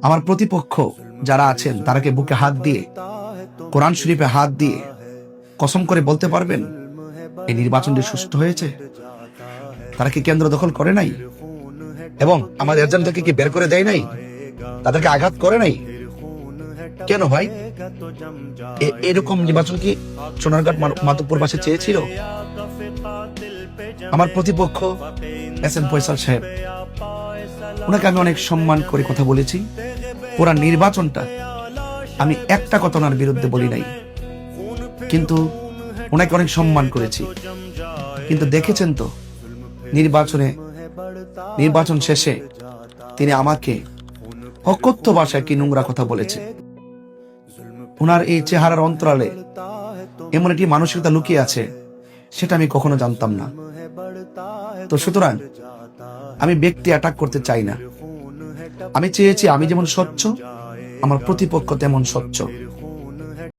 আমার প্রতিপক্ষ যারা আছেন তারা কি বুকে হাত দিয়ে, কোরআন শরীফে হাত দিয়ে কসম করে বলতে পারবেন এই নির্বাচনটি সুষ্ঠু হয়েছে? তারা কি কেন্দ্র দখল করে নাই এবং আমাদের এজেন্টকে কি বের করে দেয় নাই? তাদেরকে আঘাত করে নাই? কেন ভাই এরকম নির্বাচন কি সোনারঘাট মাধবপুরবাসী চেয়েছিল? আমার প্রতিপক্ষ এস এম ফয়সাল সাহেব, ওনাকে আমি অনেক সম্মান করে কথা বলেছি। পুরা নির্বাচনটা আমি একটা কথা ওনার বিরুদ্ধে বলি নাই, কিন্তু ওনাকে অনেক সম্মান করেছি। কিন্তু দেখেছেন তো নির্বাচন শেষে তিনি আমাকে অকথ্য ভাষায় কি নোংরা কথা বলেছে। ওনার এই চেহারার অন্তরালে এমন একটি মানসিকতা লুকিয়ে আছে, সেটা আমি কখনো জানতাম না। তো সুতরাং আমি ব্যক্তি অ্যাটাক করতে চাই না। আমি চেয়েছি আমি যেমন স্বচ্ছ, আমার প্রতিপক্ষ তেমন স্বচ্ছ।